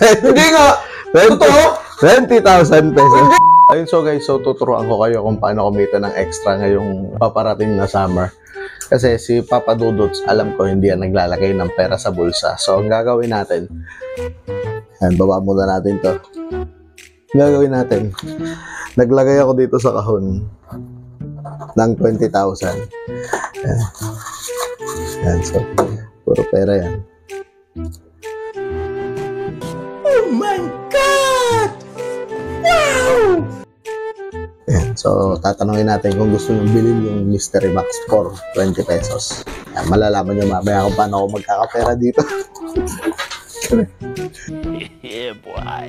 Hindi nga. Totoo? 20,000 pesos. Ayun, so guys, tuturuan ko kayo kung paano kumita ng extra ngayong paparating na summer. Kasi si Papa Dudots, alam ko hindi yan naglalagay ng pera sa bulsa. So, ang gagawin natin, ayan, baba muna natin to. Ang gagawin natin, naglagay ako dito sa kahon ng 20,000. Ayan. Ayan, so, puro pera yan. Oh my God! Wow! Ayan, so, tatanungin natin kung gusto nyo bilhin yung mystery box for 20 pesos. Ayan, malalaman nyo mamaya kung paano ako magkakapera dito. Yeah, boy.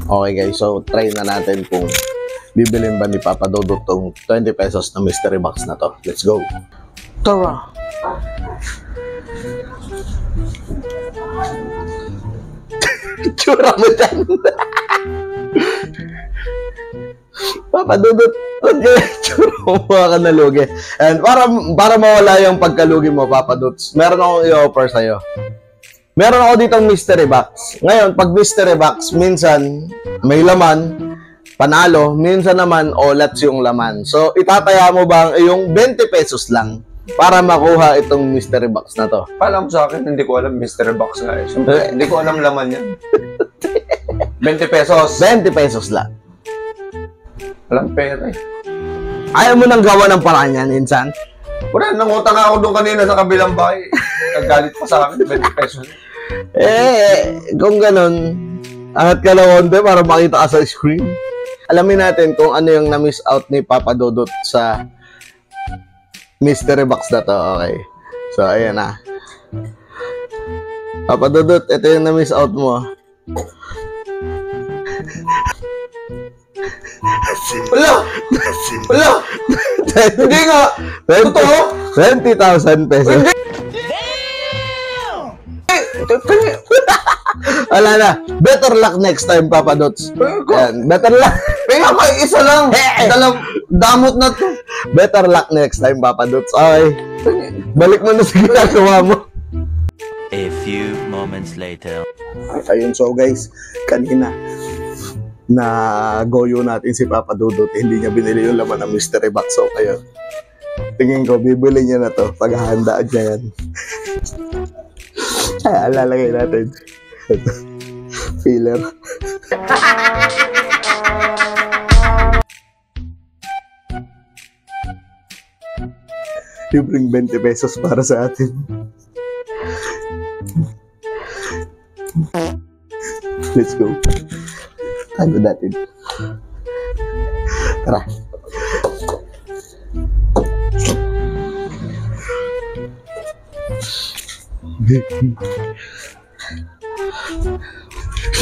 Okay guys, so try na natin kung bibilin ba ni Papa Dudut tong 20 pesos na mystery box na to. Let's go! Tara! Tsura mo dyan! Papa Dudut, tsura mo mga kanalugi. And para mawala yung pagkalugi mo, Papa Dudots, meron akong i-offer sa'yo. Meron ako ditong mystery box. Ngayon, pag mystery box, minsan may laman, panalo, minsan naman olats yung laman. So, itataya mo ba ang iyong 20 pesos lang para makuha itong mystery box na to? Alam sa akin, hindi ko alam mystery box nga eh. Siyempre, hindi ko alam laman yan. 20 pesos. 20 pesos lang. Walang pera eh. Ayaw mo nang gawa ng paraan yan, insan? Wala, nangutang ako doon kanina sa kabilang bahay. Nagalit pa sa akin, 20 pesos. Kung ganun, angat ka lang onte para makita ka sa screen. Alamin natin kung ano yung na-miss out ni Papa Dudut sa mystery box na to. Okay. So, ayan na. Papa Dudut, ito yung na-miss out mo. Wala! Wala! Hindi nga! Totoo? 20,000 pesos. Wala na. Better luck next time, Papa Dots. Ayan, better luck. Kaya ka, isa lang. Damot na to. Better luck next time, Papa Dots. Okay. Balik mo na sa ginagawa mo. A few moments later. Ayun, so guys, kanina na goyo natin si Papa Dudut, hindi niya binili yung laman ng mystery box. So kayo, tingin ko bibili niya na to, paghahandaan niya yan. Ay, alalagay natin filler. Libreng 20 pesos para sa atin. Let's go. Tago natin. Tara.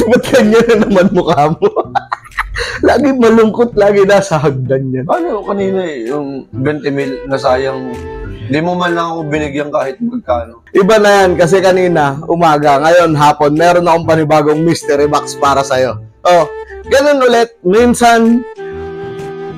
Ba't ganyan na naman mukha mo? Lagi malungkot, lagi nasa hagdan yan. Ano kanina eh, yung 20 mil na sayang, hindi mo man lang ako binigyan kahit magkano. Iba na yan, kasi kanina, umaga, ngayon, hapon, meron akong panibagong mystery box para sa'yo. Oh, ganun ulit. Minsan,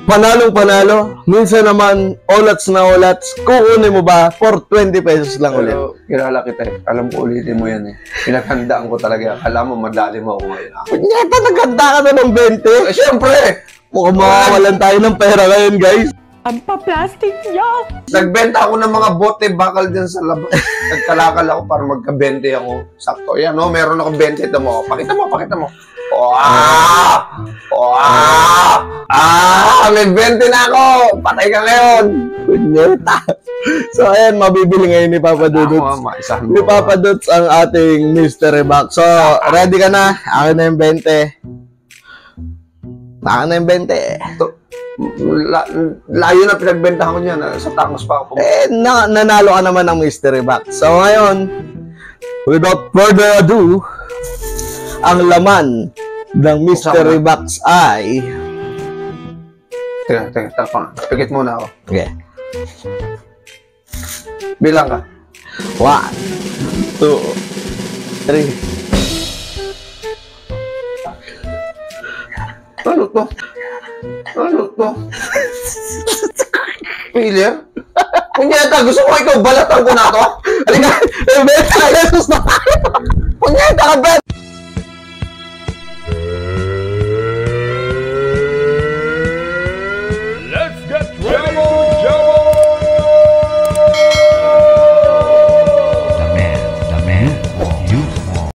panalong-panalo. Minsan naman, olats na olats. Kukunin mo ba for 20 pesos lang ulit? Pero, kilala kita eh. Alam ko ulitin mo yan eh. Pinaghandaan ko talaga. Alam mo, madali mo ako ngayon. Kunyata, naghanda ka na ng 20. Siyempre! Mukhang makawalan tayo ng pera ngayon, guys. Ang pa-plastic niya! Nagbenta ako ng mga bote bakal dyan sa labas. Nagkalakal ako para magka-20 ako. Sakto. Yan, no? Meron ako 20. Ito mo. Pakita mo, pakita mo. Wow! Wow! May 20 na ako! Patay ka ngayon! Kunyata. So, ayan, mabibili ngayon ni Papa Dudots. Ni Papa Dudots ang ating mystery box. So, ready ka na? Akin na yung 20. Akin na yung 20. Layo na pinagbentahan ko niyan. Sa tangos pa ako. Nanalo ka naman ng mystery box. So, ngayon, without further ado, ang laman ng mystery box ay... Teka. Pikit muna ako. Okay. Bilang ka. 1, 2, 3. Ano to? Ano to? Filler? Kunyata, gusto ko ikaw balatan ko na to? Halika, 20 pesos na. Kunyata ka, bet!